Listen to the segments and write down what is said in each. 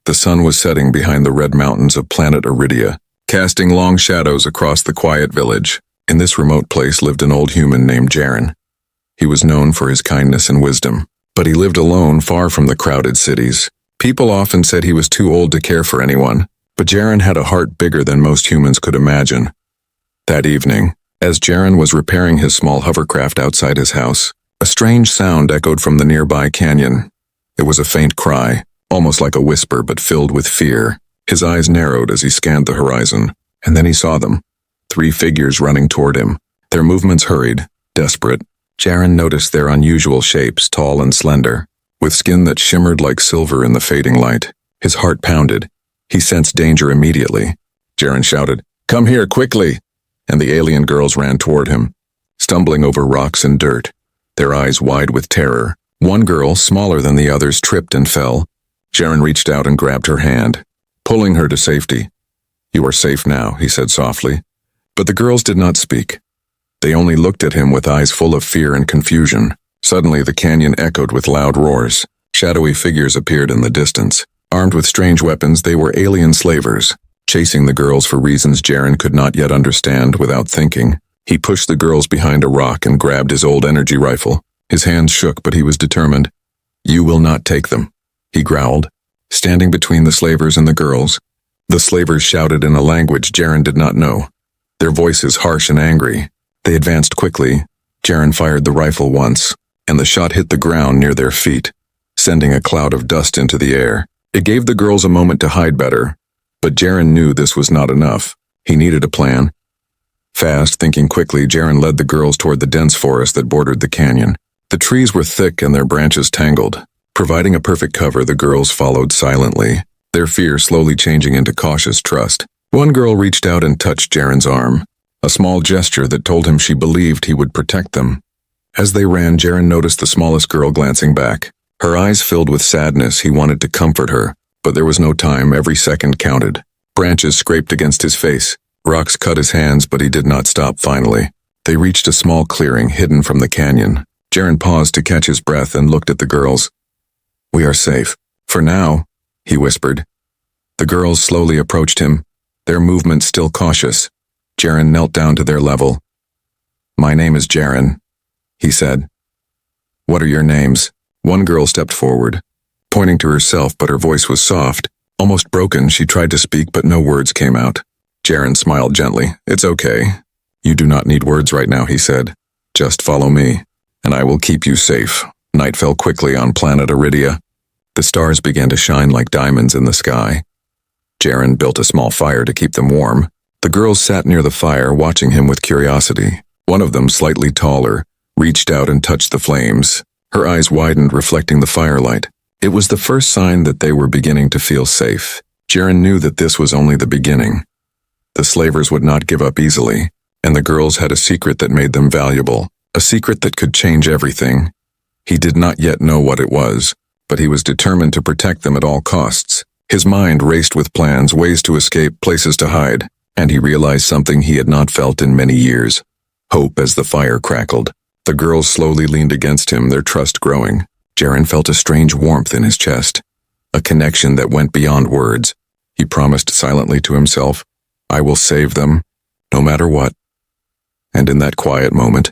The sun was setting behind the red mountains of planet Iridia, casting long shadows across the quiet village. In this remote place lived an old human named Jaren. He was known for his kindness and wisdom, but he lived alone far from the crowded cities. People often said he was too old to care for anyone, but Jaren had a heart bigger than most humans could imagine. That evening, as Jaren was repairing his small hovercraft outside his house, a strange sound echoed from the nearby canyon. It was a faint cry, almost like a whisper but filled with fear. His eyes narrowed as he scanned the horizon, and then he saw them. 3 figures running toward him. Their movements hurried, desperate. Jaren noticed their unusual shapes, tall and slender, with skin that shimmered like silver in the fading light. His heart pounded. He sensed danger immediately. Jaren shouted, "Come here, quickly!" And the alien girls ran toward him, stumbling over rocks and dirt, their eyes wide with terror. One girl, smaller than the others, tripped and fell. Jaren reached out and grabbed her hand, pulling her to safety. "You are safe now," he said softly. But the girls did not speak. They only looked at him with eyes full of fear and confusion. Suddenly the canyon echoed with loud roars. Shadowy figures appeared in the distance. Armed with strange weapons, they were alien slavers, chasing the girls for reasons Jaren could not yet understand. Without thinking, he pushed the girls behind a rock and grabbed his old energy rifle. His hands shook, but he was determined. "You will not take them," he growled, standing between the slavers and the girls. The slavers shouted in a language Jaren did not know, their voices harsh and angry. They advanced quickly. Jaren fired the rifle once, and the shot hit the ground near their feet, sending a cloud of dust into the air. It gave the girls a moment to hide better, but Jaren knew this was not enough. He needed a plan. Fast, thinking quickly, Jaren led the girls toward the dense forest that bordered the canyon. The trees were thick and their branches tangled. Providing a perfect cover, the girls followed silently, their fear slowly changing into cautious trust. One girl reached out and touched Jaren's arm, a small gesture that told him she believed he would protect them. As they ran, Jaren noticed the smallest girl glancing back. Her eyes filled with sadness. He wanted to comfort her, but there was no time. Every second counted. Branches scraped against his face. Rocks cut his hands, but he did not stop. Finally, they reached a small clearing hidden from the canyon. Jaren paused to catch his breath and looked at the girls. "We are safe. For now," he whispered. The girls slowly approached him, their movements still cautious. Jaren knelt down to their level. "My name is Jaren," he said. "What are your names?" One girl stepped forward, pointing to herself, but her voice was soft, almost broken. She tried to speak, but no words came out. Jaren smiled gently. "It's okay. You do not need words right now," he said. "Just follow me, and I will keep you safe." Night fell quickly on planet Iridia. The stars began to shine like diamonds in the sky. Jaren built a small fire to keep them warm. The girls sat near the fire, watching him with curiosity. One of them, slightly taller, reached out and touched the flames. Her eyes widened, reflecting the firelight. It was the first sign that they were beginning to feel safe. Jaren knew that this was only the beginning. The slavers would not give up easily, and the girls had a secret that made them valuable, a secret that could change everything. He did not yet know what it was, but he was determined to protect them at all costs. His mind raced with plans, ways to escape, places to hide, and he realized something he had not felt in many years. Hope as the fire crackled. The girls slowly leaned against him, their trust growing. Jaren felt a strange warmth in his chest, a connection that went beyond words. He promised silently to himself, "I will save them, no matter what." And in that quiet moment,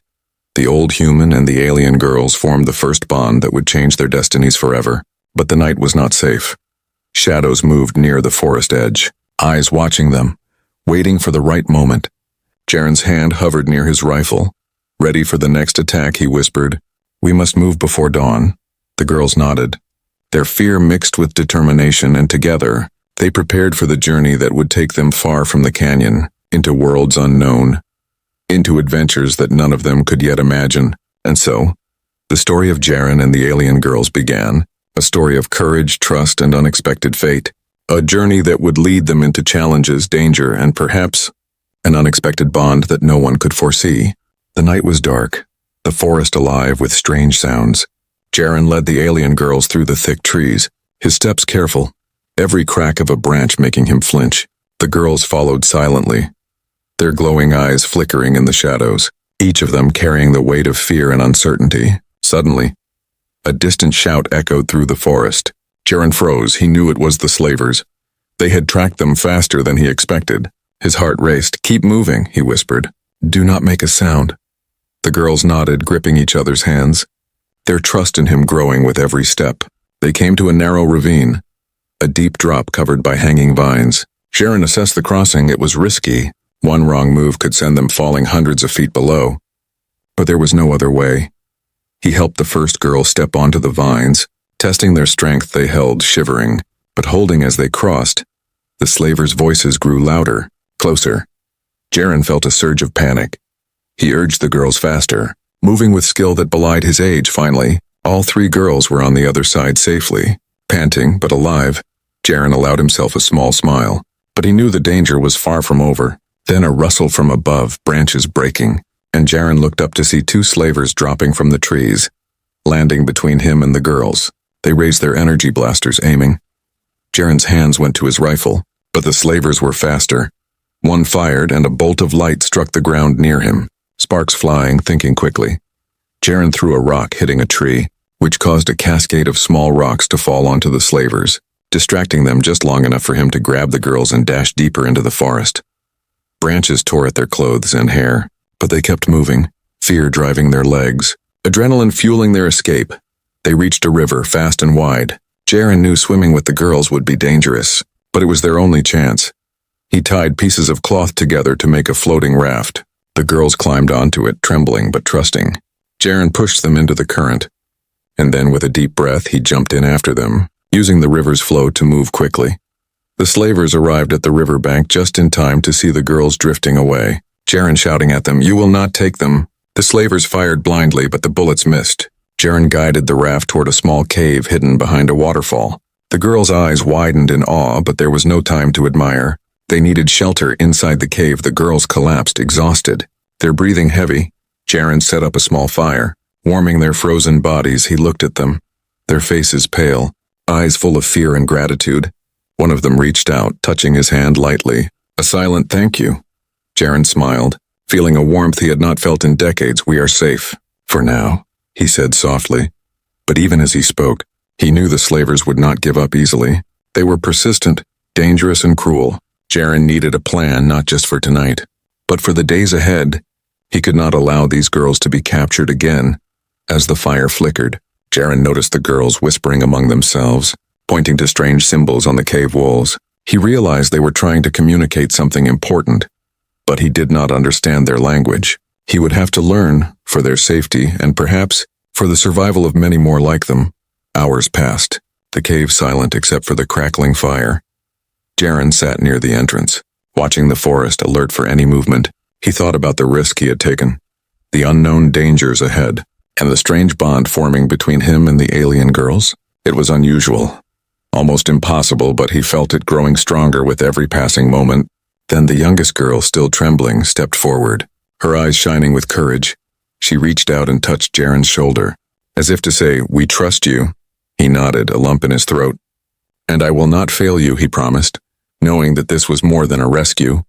the old human and the alien girls formed the first bond that would change their destinies forever. But the night was not safe. Shadows moved near the forest edge, eyes watching them, waiting for the right moment. Jaren's hand hovered near his rifle. "Ready for the next attack," he whispered. "We must move before dawn." The girls nodded, their fear mixed with determination, and together, they prepared for the journey that would take them far from the canyon, into worlds unknown, into adventures that none of them could yet imagine. And so, the story of Jaren and the alien girls began, a story of courage, trust, and unexpected fate, a journey that would lead them into challenges, danger, and perhaps an unexpected bond that no one could foresee. The night was dark, the forest alive with strange sounds. Jaren led the alien girls through the thick trees, his steps careful, every crack of a branch making him flinch. The girls followed silently, their glowing eyes flickering in the shadows, each of them carrying the weight of fear and uncertainty. Suddenly, a distant shout echoed through the forest. Jaren froze. He knew it was the slavers. They had tracked them faster than he expected. His heart raced. "Keep moving," he whispered. "Do not make a sound." The girls nodded, gripping each other's hands, their trust in him growing with every step. They came to a narrow ravine, a deep drop covered by hanging vines. Jaren assessed the crossing. It was risky. One wrong move could send them falling hundreds of feet below. But there was no other way. He helped the first girl step onto the vines. Testing their strength, they held, shivering, but holding as they crossed. The slavers' voices grew louder, closer. Jaren felt a surge of panic. He urged the girls faster, moving with skill that belied his age. Finally, all three girls were on the other side safely. Panting, but alive, Jaren allowed himself a small smile, but he knew the danger was far from over. Then a rustle from above, branches breaking, and Jaren looked up to see two slavers dropping from the trees, landing between him and the girls. They raised their energy blasters, aiming. Jaren's hands went to his rifle, but the slavers were faster. One fired, and a bolt of light struck the ground near him, sparks flying. Thinking quickly, Jaren threw a rock, hitting a tree, which caused a cascade of small rocks to fall onto the slavers, distracting them just long enough for him to grab the girls and dash deeper into the forest. Branches tore at their clothes and hair, but they kept moving, fear driving their legs, adrenaline fueling their escape. They reached a river, fast and wide. Jaren knew swimming with the girls would be dangerous, but it was their only chance. He tied pieces of cloth together to make a floating raft. The girls climbed onto it, trembling but trusting. Jaren pushed them into the current, and then with a deep breath he jumped in after them, using the river's flow to move quickly. The slavers arrived at the riverbank just in time to see the girls drifting away. Jaren shouting at them, "You will not take them." The slavers fired blindly, but the bullets missed. Jaren guided the raft toward a small cave hidden behind a waterfall. The girls' eyes widened in awe, but there was no time to admire. They needed shelter inside the cave. The girls collapsed, exhausted, their breathing heavy. Jaren set up a small fire. Warming their frozen bodies, he looked at them, their faces pale, eyes full of fear and gratitude. One of them reached out, touching his hand lightly. A silent thank you. Jaren smiled, feeling a warmth he had not felt in decades. "We are safe. For now," he said softly. But even as he spoke, he knew the slavers would not give up easily. They were persistent, dangerous, and cruel. Jaren needed a plan, not just for tonight, but for the days ahead. He could not allow these girls to be captured again. As the fire flickered, Jaren noticed the girls whispering among themselves, pointing to strange symbols on the cave walls. He realized they were trying to communicate something important, but he did not understand their language. He would have to learn, for their safety and perhaps for the survival of many more like them. Hours passed, the cave silent except for the crackling fire. Jaren sat near the entrance, watching the forest, alert for any movement. He thought about the risk he had taken, the unknown dangers ahead, and the strange bond forming between him and the alien girls. It was unusual, almost impossible, but he felt it growing stronger with every passing moment. Then the youngest girl, still trembling, stepped forward, her eyes shining with courage. She reached out and touched Jaren's shoulder, as if to say, "We trust you." He nodded, a lump in his throat. "And I will not fail you," he promised, knowing that this was more than a rescue.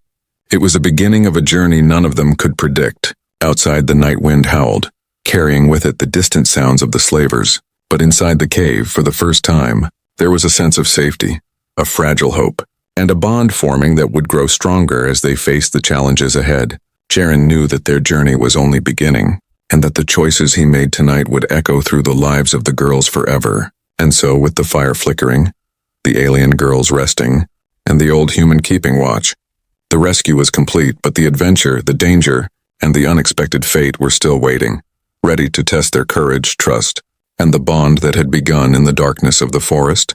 It was a beginning of a journey none of them could predict. Outside, the night wind howled, carrying with it the distant sounds of the slavers. But inside the cave, for the first time, there was a sense of safety, a fragile hope, and a bond forming that would grow stronger as they faced the challenges ahead. Jaren knew that their journey was only beginning, and that the choices he made tonight would echo through the lives of the girls forever. And so, with the fire flickering, the alien girls resting, and the old human keeping watch, the rescue was complete, but the adventure, the danger, and the unexpected fate were still waiting, ready to test their courage, trust, and the bond that had begun in the darkness of the forest.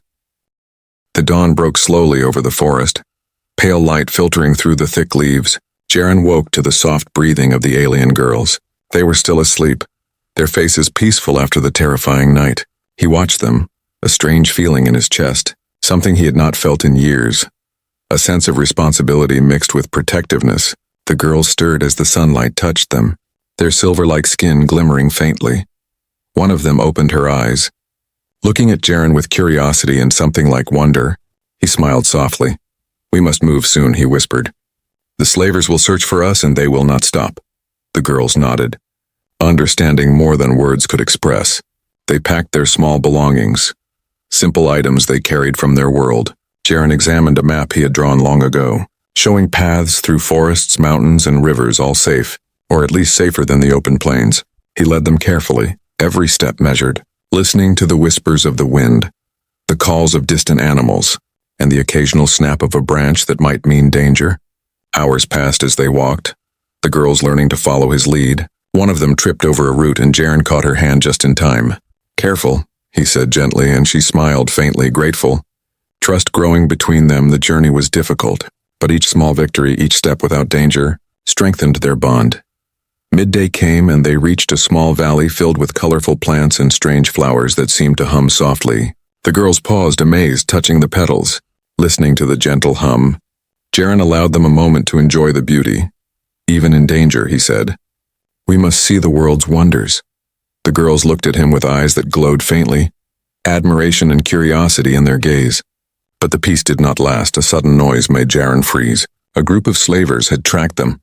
The dawn broke slowly over the forest, pale light filtering through the thick leaves. Jaren woke to the soft breathing of the alien girls. They were still asleep, their faces peaceful after the terrifying night. He watched them, a strange feeling in his chest, something he had not felt in years. A sense of responsibility mixed with protectiveness. The girls stirred as the sunlight touched them, their silver-like skin glimmering faintly. One of them opened her eyes, looking at Jaren with curiosity and something like wonder. He smiled softly. "We must move soon," he whispered. "The slavers will search for us and they will not stop." The girls nodded, understanding more than words could express. They packed their small belongings, simple items they carried from their world. Jaren examined a map he had drawn long ago, showing paths through forests, mountains, and rivers, all safe, or at least safer than the open plains. He led them carefully, every step measured, listening to the whispers of the wind, the calls of distant animals, and the occasional snap of a branch that might mean danger. Hours passed as they walked, the girls learning to follow his lead. One of them tripped over a root and Jaren caught her hand just in time. "Careful," he said gently, and she smiled faintly, grateful. Trust growing between them. The journey was difficult, but each small victory, each step without danger, strengthened their bond. Midday came and they reached a small valley filled with colorful plants and strange flowers that seemed to hum softly. The girls paused, amazed, touching the petals, listening to the gentle hum. Jaren allowed them a moment to enjoy the beauty. "Even in danger," he said, "we must see the world's wonders." The girls looked at him with eyes that glowed faintly, admiration and curiosity in their gaze. But the peace did not last. A sudden noise made Jaren freeze. A group of slavers had tracked them,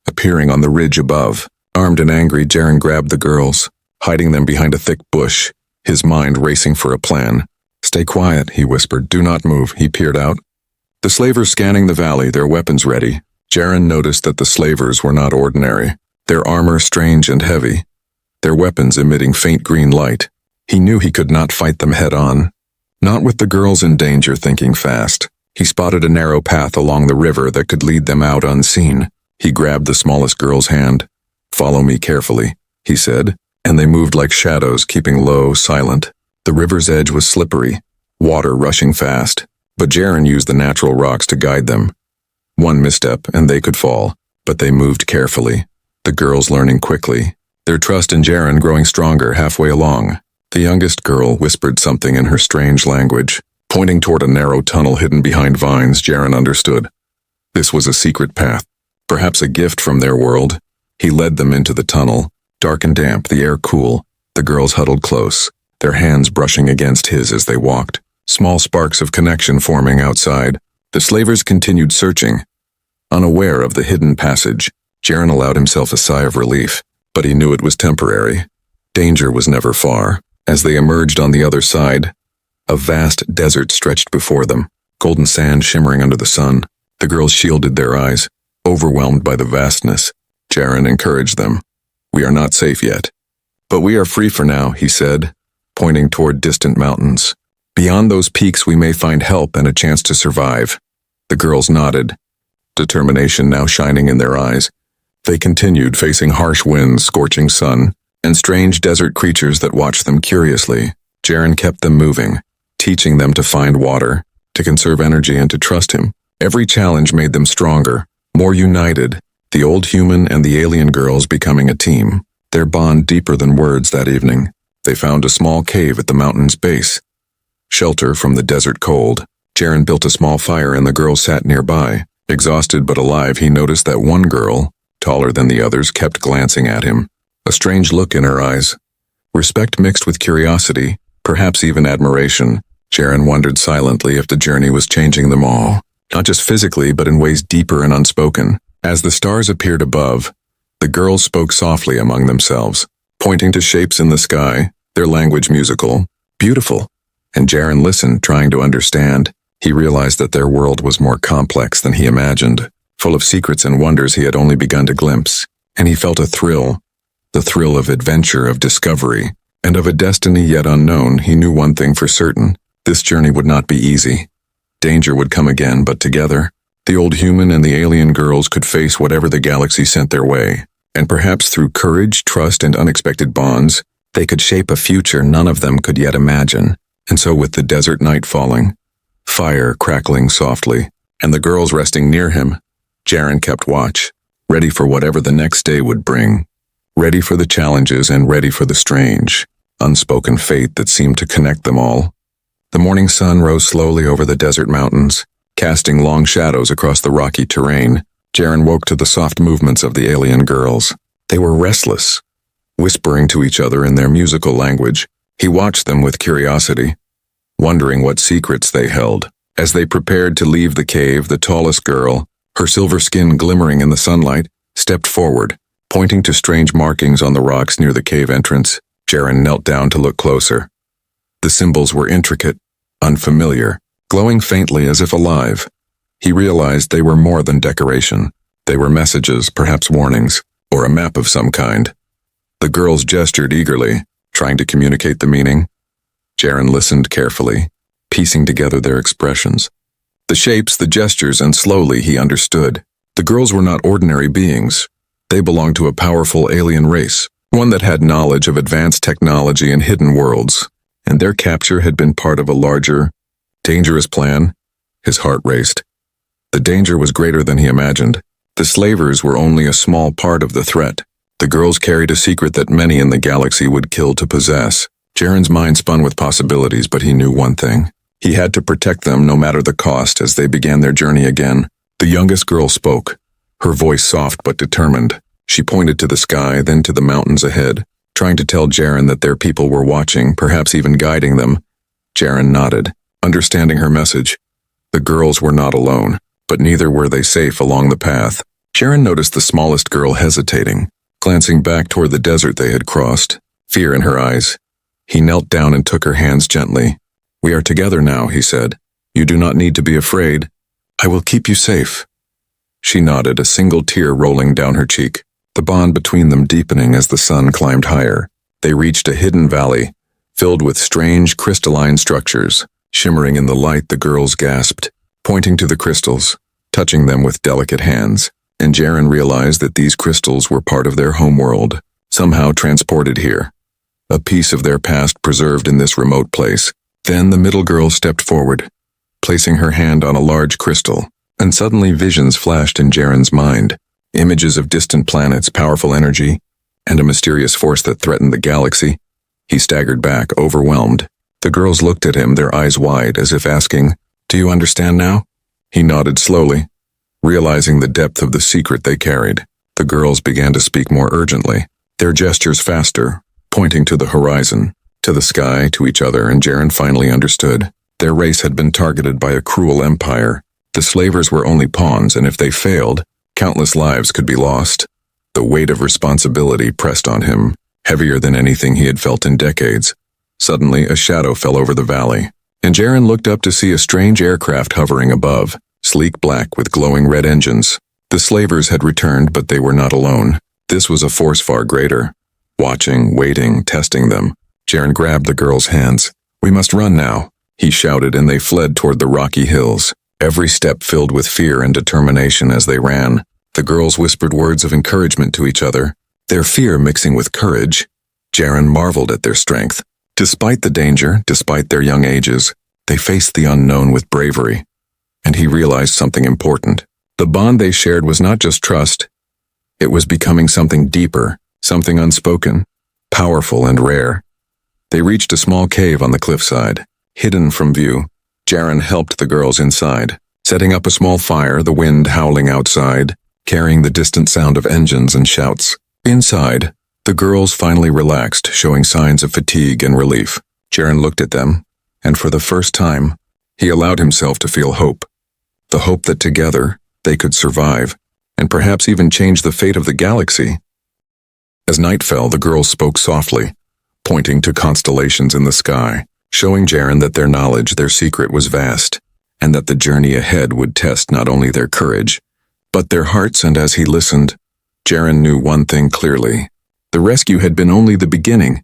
appearing on the ridge above. Armed and angry, Jaren grabbed the girls, hiding them behind a thick bush, his mind racing for a plan. "Stay quiet," he whispered. "Do not move." He peered out. The slavers scanning the valley, their weapons ready. Jaren noticed that the slavers were not ordinary, their armor strange and heavy, their weapons emitting faint green light. He knew he could not fight them head-on. Not with the girls in danger. Thinking fast, he spotted a narrow path along the river that could lead them out unseen. He grabbed the smallest girl's hand. "Follow me carefully," he said, and they moved like shadows, keeping low, silent. The river's edge was slippery, water rushing fast, but Jaren used the natural rocks to guide them. One misstep and they could fall, but they moved carefully, the girls learning quickly, their trust in Jaren growing stronger. Halfway along, the youngest girl whispered something in her strange language, pointing toward a narrow tunnel hidden behind vines. Jaren understood. This was a secret path, perhaps a gift from their world. He led them into the tunnel, dark and damp, the air cool. The girls huddled close, their hands brushing against his as they walked, small sparks of connection forming outside. The slavers continued searching. Unaware of the hidden passage, Jaren allowed himself a sigh of relief, but he knew it was temporary. Danger was never far. As they emerged on the other side, a vast desert stretched before them, golden sand shimmering under the sun. The girls shielded their eyes, overwhelmed by the vastness. Jaren encouraged them. "We are not safe yet, but we are free for now," he said, pointing toward distant mountains. "Beyond those peaks we may find help and a chance to survive." The girls nodded, determination now shining in their eyes. They continued, facing harsh winds, scorching sun, and strange desert creatures that watched them curiously. Jaren kept them moving, teaching them to find water, to conserve energy, and to trust him. Every challenge made them stronger, more united, the old human and the alien girls becoming a team, their bond deeper than words. That evening, they found a small cave at the mountain's base. Shelter from the desert cold. Jaren built a small fire and the girls sat nearby. Exhausted but alive, he noticed that one girl, taller than the others, kept glancing at him, a strange look in her eyes. Respect mixed with curiosity, perhaps even admiration. Jaren wondered silently if the journey was changing them all, not just physically but in ways deeper and unspoken. As the stars appeared above, the girls spoke softly among themselves, pointing to shapes in the sky, their language musical, beautiful. And Jaren listened, trying to understand. He realized that their world was more complex than he imagined, full of secrets and wonders he had only begun to glimpse. And he felt a thrill, the thrill of adventure, of discovery, and of a destiny yet unknown. He knew one thing for certain: this journey would not be easy. Danger would come again, but together, the old human and the alien girls could face whatever the galaxy sent their way. And perhaps through courage, trust, and unexpected bonds, they could shape a future none of them could yet imagine. And so, with the desert night falling, fire crackling softly, and the girls resting near him, Jaren kept watch, ready for whatever the next day would bring, ready for the challenges and ready for the strange, unspoken fate that seemed to connect them all. The morning sun rose slowly over the desert mountains, casting long shadows across the rocky terrain. Jaren woke to the soft movements of the alien girls. They were restless, whispering to each other in their musical language. He watched them with curiosity, wondering what secrets they held. As they prepared to leave the cave, the tallest girl, her silver skin glimmering in the sunlight, stepped forward, pointing to strange markings on the rocks near the cave entrance. Jaren knelt down to look closer. The symbols were intricate, unfamiliar, glowing faintly as if alive. He realized they were more than decoration. They were messages, perhaps warnings, or a map of some kind. The girls gestured eagerly, trying to communicate the meaning. Jaren listened carefully, piecing together their expressions. The shapes, the gestures, and slowly he understood. The girls were not ordinary beings. They belonged to a powerful alien race, one that had knowledge of advanced technology and hidden worlds, and their capture had been part of a larger, dangerous plan. His heart raced. The danger was greater than he imagined. The slavers were only a small part of the threat. The girls carried a secret that many in the galaxy would kill to possess. Jaren's mind spun with possibilities, but he knew one thing. He had to protect them no matter the cost as they began their journey again. The youngest girl spoke, her voice soft but determined. She pointed to the sky, then to the mountains ahead, trying to tell Jaren that their people were watching, perhaps even guiding them. Jaren nodded, understanding her message. The girls were not alone, but neither were they safe along the path. Jaren noticed the smallest girl hesitating, glancing back toward the desert they had crossed, fear in her eyes. He knelt down and took her hands gently. "We are together now," he said. "You do not need to be afraid. I will keep you safe." She nodded, a single tear rolling down her cheek, the bond between them deepening as the sun climbed higher. They reached a hidden valley, filled with strange crystalline structures. Shimmering in the light, the girls gasped, pointing to the crystals, touching them with delicate hands. And Jaren realized that these crystals were part of their homeworld, somehow transported here. A piece of their past preserved in this remote place. Then the middle girl stepped forward, placing her hand on a large crystal, and suddenly visions flashed in Jaren's mind. Images of distant planets, powerful energy, and a mysterious force that threatened the galaxy. He staggered back, overwhelmed. The girls looked at him, their eyes wide, as if asking, "Do you understand now?" He nodded slowly, realizing the depth of the secret they carried. The girls began to speak more urgently, their gestures faster, pointing to the horizon, to the sky, to each other, and Jaren finally understood. Their race had been targeted by a cruel empire. The slavers were only pawns, and if they failed, countless lives could be lost. The weight of responsibility pressed on him, heavier than anything he had felt in decades. Suddenly, a shadow fell over the valley, and Jaren looked up to see a strange aircraft hovering above, sleek black with glowing red engines. The slavers had returned, but they were not alone. This was a force far greater, watching, waiting, testing them. Jaren grabbed the girl's hands. "We must run now," he shouted, and they fled toward the rocky hills, every step filled with fear and determination as they ran. The girls whispered words of encouragement to each other, their fear mixing with courage. Jaren marveled at their strength. Despite the danger, despite their young ages, they faced the unknown with bravery. And he realized something important. The bond they shared was not just trust. It was becoming something deeper, something unspoken, powerful and rare. They reached a small cave on the cliffside, hidden from view. Jaren helped the girls inside, setting up a small fire, the wind howling outside, carrying the distant sound of engines and shouts. Inside, the girls finally relaxed, showing signs of fatigue and relief. Jaren looked at them, and for the first time, he allowed himself to feel hope. The hope that together, they could survive, and perhaps even change the fate of the galaxy. As night fell, the girls spoke softly, pointing to constellations in the sky, showing Jaren that their knowledge, their secret was vast, and that the journey ahead would test not only their courage, but their hearts. And as he listened, Jaren knew one thing clearly. The rescue had been only the beginning,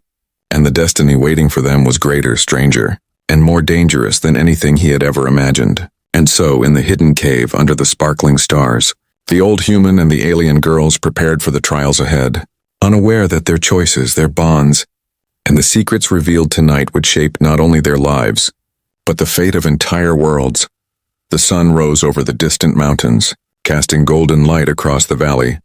and the destiny waiting for them was greater, stranger, and more dangerous than anything he had ever imagined. And so, in the hidden cave under the sparkling stars, the old human and the alien girls prepared for the trials ahead, unaware that their choices, their bonds, and the secrets revealed tonight would shape not only their lives, but the fate of entire worlds. The sun rose over the distant mountains, casting golden light across the valley.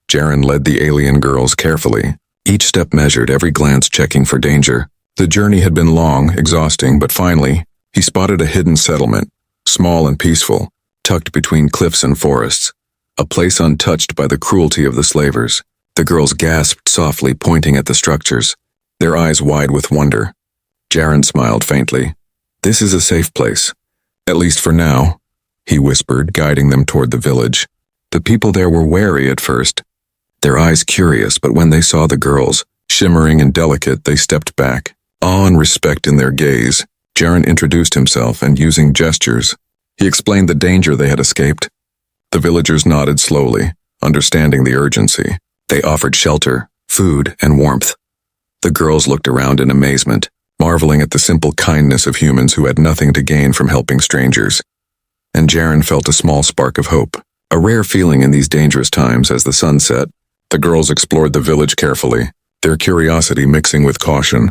Jaren led the alien girls carefully, each step measured, every glance checking for danger. The journey had been long, exhausting, but finally, he spotted a hidden settlement, small and peaceful, tucked between cliffs and forests, a place untouched by the cruelty of the slavers. The girls gasped softly, pointing at the structures, their eyes wide with wonder. Jaren smiled faintly. "This is a safe place, at least for now," he whispered, guiding them toward the village. The people there were wary at first, their eyes curious, but when they saw the girls, shimmering and delicate, they stepped back, awe and respect in their gaze. Jaren introduced himself and, using gestures, he explained the danger they had escaped. The villagers nodded slowly, understanding the urgency. They offered shelter, food, and warmth. The girls looked around in amazement, marveling at the simple kindness of humans who had nothing to gain from helping strangers. And Jaren felt a small spark of hope, a rare feeling in these dangerous times. As the sun set, the girls explored the village carefully, their curiosity mixing with caution.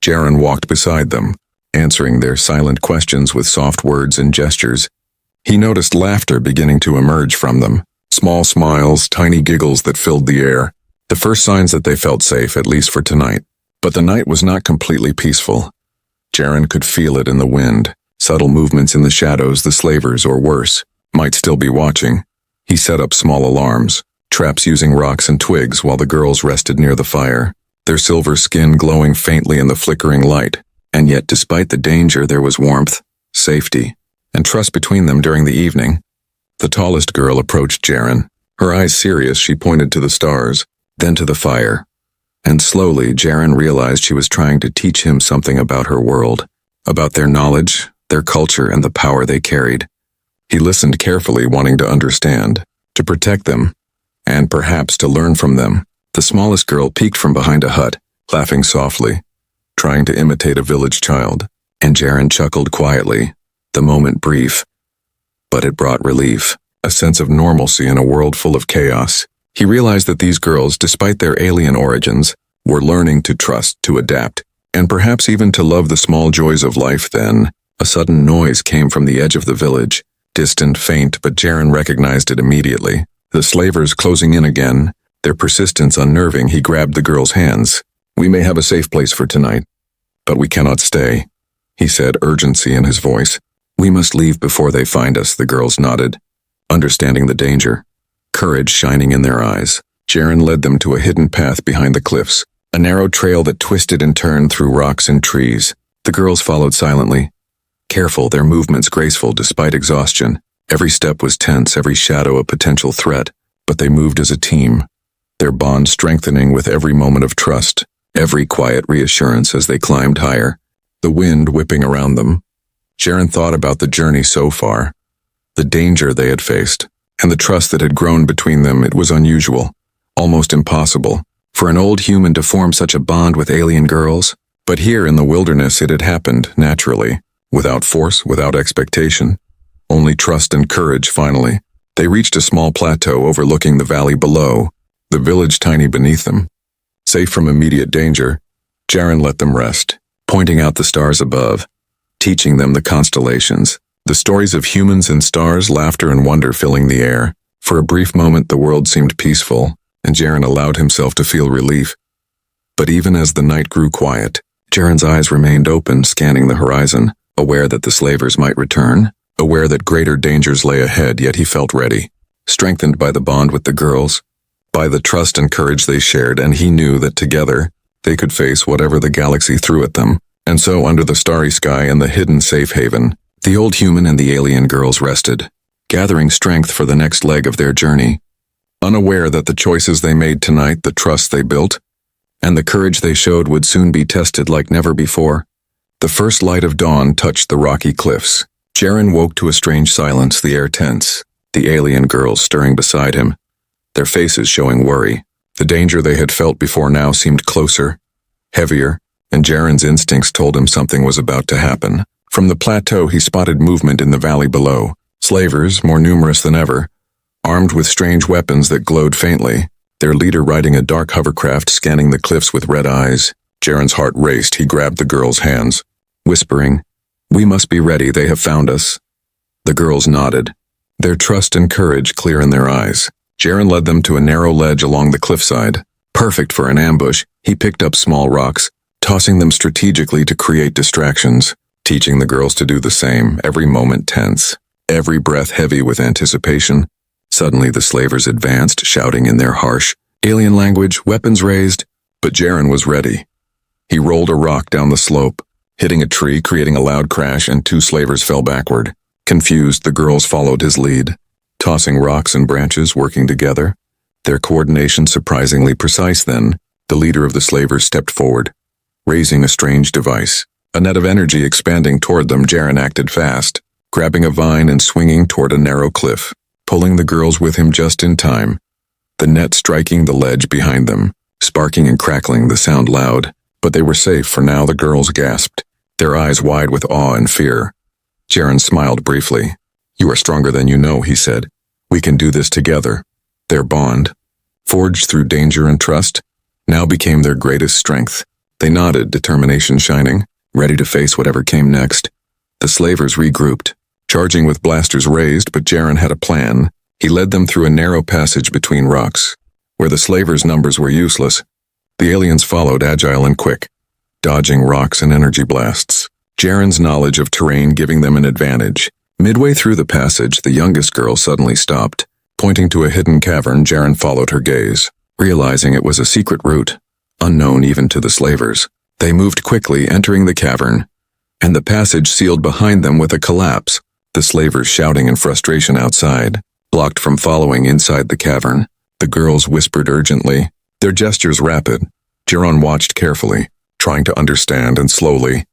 Jaren walked beside them, answering their silent questions with soft words and gestures. He noticed laughter beginning to emerge from them, small smiles, tiny giggles that filled the air, the first signs that they felt safe, at least for tonight. But the night was not completely peaceful. Jaren could feel it in the wind, subtle movements in the shadows. The slavers, or worse, might still be watching. He set up small alarms, traps using rocks and twigs, while the girls rested near the fire, their silver skin glowing faintly in the flickering light. And yet, despite the danger, there was warmth, safety, and trust between them during the evening. The tallest girl approached Jaren. Her eyes serious, she pointed to the stars, then to the fire. And slowly, Jaren realized she was trying to teach him something about her world, about their knowledge, their culture, and the power they carried. He listened carefully, wanting to understand, to protect them, and perhaps to learn from them. The smallest girl peeked from behind a hut, laughing softly, trying to imitate a village child, and Jaren chuckled quietly, the moment brief. But it brought relief, a sense of normalcy in a world full of chaos. He realized that these girls, despite their alien origins, were learning to trust, to adapt, and perhaps even to love the small joys of life. Then, a sudden noise came from the edge of the village, distant, faint, but Jaren recognized it immediately. The slavers closing in again, their persistence unnerving. He grabbed the girl's hands. "We may have a safe place for tonight, but we cannot stay," he said, urgency in his voice. "We must leave before they find us." The girls nodded, understanding the danger, courage shining in their eyes. Jaren led them to a hidden path behind the cliffs, a narrow trail that twisted and turned through rocks and trees. The girls followed silently, careful, their movements graceful despite exhaustion. Every step was tense, every shadow a potential threat, but they moved as a team, their bond strengthening with every moment of trust, every quiet reassurance as they climbed higher, the wind whipping around them. Jaren thought about the journey so far, the danger they had faced, and the trust that had grown between them. It was unusual, almost impossible, for an old human to form such a bond with alien girls. But here in the wilderness it had happened, naturally, without force, without expectation. Only trust and courage. Finally, they reached a small plateau overlooking the valley below, the village tiny beneath them. Safe from immediate danger, Jaren let them rest, pointing out the stars above, teaching them the constellations, the stories of humans and stars, laughter and wonder filling the air. For a brief moment the world seemed peaceful, and Jaren allowed himself to feel relief. But even as the night grew quiet, Jaren's eyes remained open, scanning the horizon, aware that the slavers might return, aware that greater dangers lay ahead. Yet he felt ready, strengthened by the bond with the girls, by the trust and courage they shared, and he knew that together they could face whatever the galaxy threw at them. And so, under the starry sky and the hidden safe haven, the old human and the alien girls rested, gathering strength for the next leg of their journey, unaware that the choices they made tonight, the trust they built, and the courage they showed would soon be tested like never before. The first light of dawn touched the rocky cliffs. Jaren woke to a strange silence, the air tense, the alien girls stirring beside him, their faces showing worry. The danger they had felt before now seemed closer, heavier, and Jaren's instincts told him something was about to happen. From the plateau he spotted movement in the valley below, slavers, more numerous than ever, armed with strange weapons that glowed faintly, their leader riding a dark hovercraft scanning the cliffs with red eyes. Jaren's heart raced. He grabbed the girl's hands, whispering, "We must be ready, they have found us." The girls nodded, their trust and courage clear in their eyes. Jaren led them to a narrow ledge along the cliffside, perfect for an ambush. He picked up small rocks, tossing them strategically to create distractions, teaching the girls to do the same, every moment tense, every breath heavy with anticipation. Suddenly the slavers advanced, shouting in their harsh, alien language, weapons raised, but Jaren was ready. He rolled a rock down the slope, hitting a tree, creating a loud crash, and 2 slavers fell backward. Confused, the girls followed his lead, tossing rocks and branches, working together, their coordination surprisingly precise. Then, the leader of the slavers stepped forward, raising a strange device. A net of energy expanding toward them, Jaren acted fast, grabbing a vine and swinging toward a narrow cliff, pulling the girls with him just in time. The net striking the ledge behind them, sparking and crackling, the sound loud, but they were safe for now. The girls gasped, their eyes wide with awe and fear. Jaren smiled briefly. "You are stronger than you know," he said. "We can do this together." Their bond, forged through danger and trust, now became their greatest strength. They nodded, determination shining, ready to face whatever came next. The slavers regrouped, charging with blasters raised, but Jaren had a plan. He led them through a narrow passage between rocks, where the slavers' numbers were useless. The aliens followed, agile and quick, dodging rocks and energy blasts, Jaren's knowledge of terrain giving them an advantage. Midway through the passage, the youngest girl suddenly stopped. Pointing to a hidden cavern, Jaren followed her gaze, realizing it was a secret route, unknown even to the slavers. They moved quickly, entering the cavern, and the passage sealed behind them with a collapse, the slavers shouting in frustration outside, blocked from following inside the cavern. The girls whispered urgently, their gestures rapid. Jaren watched carefully, trying to understand, and slowly,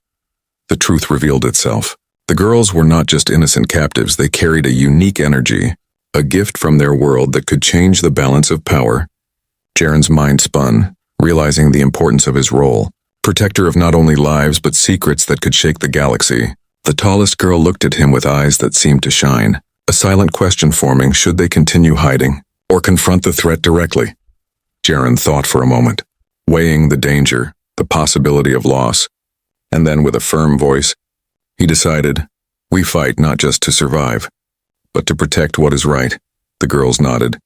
the truth revealed itself. The girls were not just innocent captives, they carried a unique energy, a gift from their world that could change the balance of power. Jaren's mind spun, realizing the importance of his role, protector of not only lives but secrets that could shake the galaxy. The tallest girl looked at him with eyes that seemed to shine, a silent question forming: should they continue hiding, or confront the threat directly? Jaren thought for a moment, weighing the danger, the possibility of loss, and then with a firm voice, he decided, "We fight not just to survive, but to protect what is right." The girls nodded.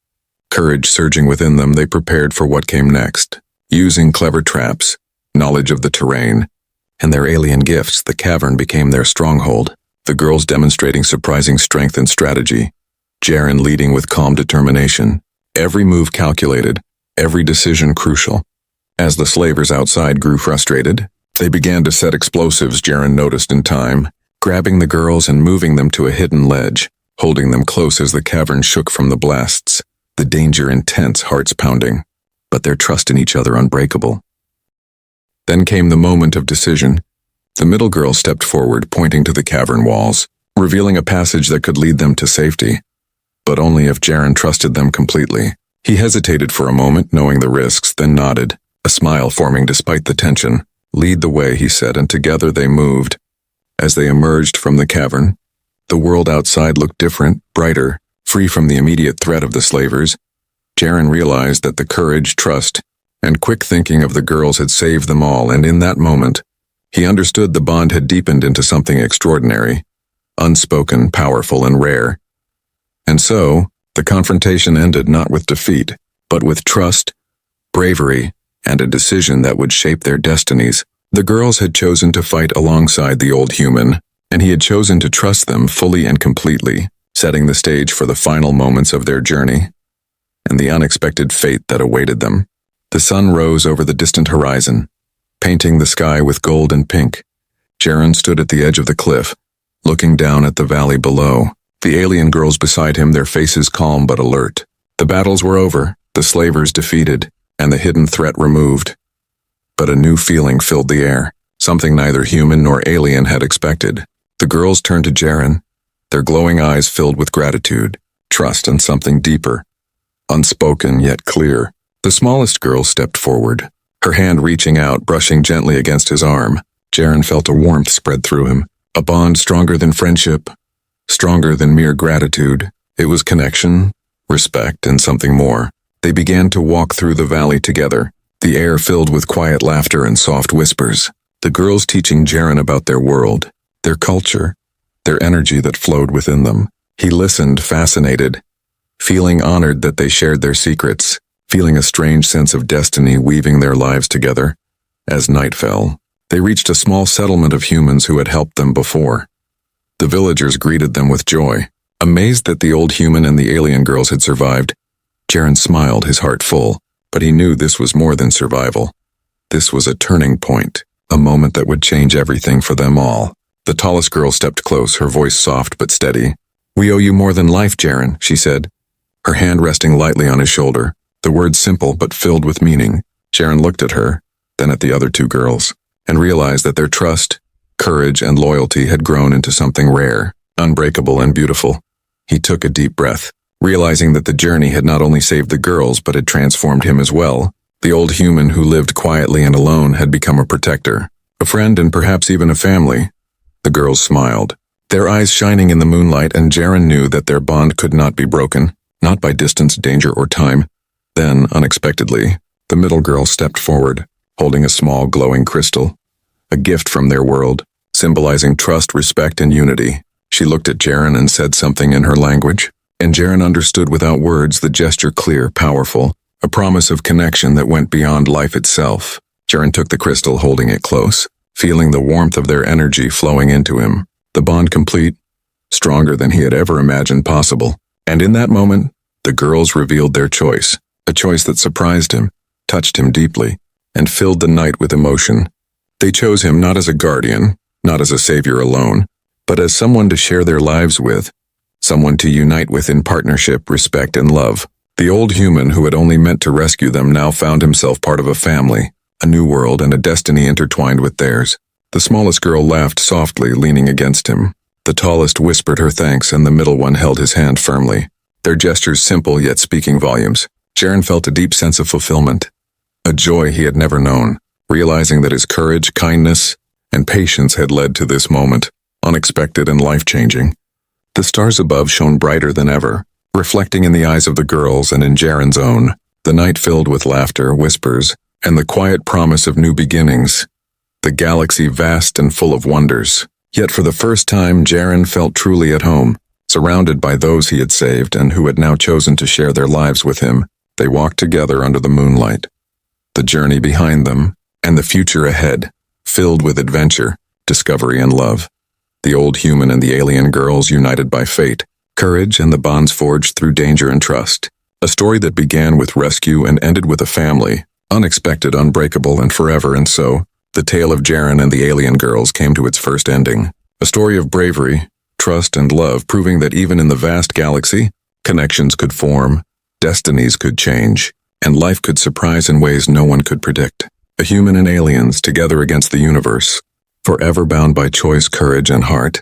Courage surging within them, they prepared for what came next. Using clever traps, knowledge of the terrain, and their alien gifts, the cavern became their stronghold, the girls demonstrating surprising strength and strategy, Jaren leading with calm determination, every move calculated, every decision crucial. As the slavers outside grew frustrated, they began to set explosives, Jaren noticed in time, grabbing the girls and moving them to a hidden ledge, holding them close as the cavern shook from the blasts, the danger intense, hearts pounding, but their trust in each other unbreakable. Then came the moment of decision. The middle girl stepped forward, pointing to the cavern walls, revealing a passage that could lead them to safety, but only if Jaren trusted them completely. He hesitated for a moment, knowing the risks, then nodded, a smile forming despite the tension. "Lead the way," he said, and together they moved. As they emerged from the cavern, the world outside looked different, brighter, free from the immediate threat of the slavers. Jaren realized that the courage, trust, and quick thinking of the girls had saved them all, and in that moment, he understood the bond had deepened into something extraordinary, unspoken, powerful, and rare. And so, the confrontation ended not with defeat, but with trust, bravery, and a decision that would shape their destinies. The girls had chosen to fight alongside the old human, and he had chosen to trust them fully and completely, setting the stage for the final moments of their journey, and the unexpected fate that awaited them. The sun rose over the distant horizon, painting the sky with gold and pink. Jaren stood at the edge of the cliff, looking down at the valley below, the alien girls beside him, their faces calm but alert. The battles were over, the slavers defeated, and the hidden threat removed. But a new feeling filled the air, something neither human nor alien had expected. The girls turned to Jaren, their glowing eyes filled with gratitude, trust, and something deeper, unspoken yet clear. The smallest girl stepped forward, her hand reaching out, brushing gently against his arm. Jaren felt a warmth spread through him, a bond stronger than friendship, stronger than mere gratitude. It was connection, respect, and something more. They began to walk through the valley together, the air filled with quiet laughter and soft whispers, the girls teaching Jaren about their world, their culture, their energy that flowed within them. He listened, fascinated, feeling honored that they shared their secrets, feeling a strange sense of destiny weaving their lives together. As night fell, they reached a small settlement of humans who had helped them before. The villagers greeted them with joy, amazed that the old human and the alien girls had survived. Jaren smiled, his heart full, but he knew this was more than survival. This was a turning point, a moment that would change everything for them all. The tallest girl stepped close, her voice soft but steady. "We owe you more than life, Jaren," she said, her hand resting lightly on his shoulder. The words simple but filled with meaning. Jaren looked at her, then at the other two girls. and realized that their trust, courage, and loyalty had grown into something rare, unbreakable, and beautiful. He took a deep breath, realizing that the journey had not only saved the girls but had transformed him as well. The old human who lived quietly and alone had become a protector, a friend, and perhaps even a family. The girls smiled, their eyes shining in the moonlight, and Jaren knew that their bond could not be broken, not by distance, danger, or time. Then, unexpectedly, the middle girl stepped forward, holding a small glowing crystal, a gift from their world, symbolizing trust, respect, and unity. She looked at Jaren and said something in her language, and Jaren understood without words, the gesture clear, powerful, a promise of connection that went beyond life itself. Jaren took the crystal, holding it close, feeling the warmth of their energy flowing into him, the bond complete, stronger than he had ever imagined possible. And in that moment, the girls revealed their choice, a choice that surprised him, touched him deeply, and filled the night with emotion. They chose him not as a guardian, not as a savior alone, but as someone to share their lives with, someone to unite with in partnership, respect, and love. The old human who had only meant to rescue them now found himself part of a family, a new world, and a destiny intertwined with theirs. The smallest girl laughed softly, leaning against him. The tallest whispered her thanks, and the middle one held his hand firmly, their gestures simple yet speaking volumes. Jaren felt a deep sense of fulfillment, a joy he had never known, realizing that his courage, kindness, and patience had led to this moment, unexpected and life-changing. The stars above shone brighter than ever, reflecting in the eyes of the girls and in Jaren's own, the night filled with laughter, whispers, and the quiet promise of new beginnings. The galaxy vast and full of wonders. Yet for the first time, Jaren felt truly at home, surrounded by those he had saved and who had now chosen to share their lives with him. They walked together under the moonlight. The journey behind them, and the future ahead, filled with adventure, discovery, and love. The old human and the alien girls united by fate, courage, and the bonds forged through danger and trust. A story that began with rescue and ended with a family, unexpected, unbreakable, and forever. And so, the tale of Jaren and the alien girls came to its first ending. A story of bravery, trust, and love, proving that even in the vast galaxy, connections could form, destinies could change, and life could surprise in ways no one could predict. A human and aliens together against the universe, forever bound by choice, courage, and heart.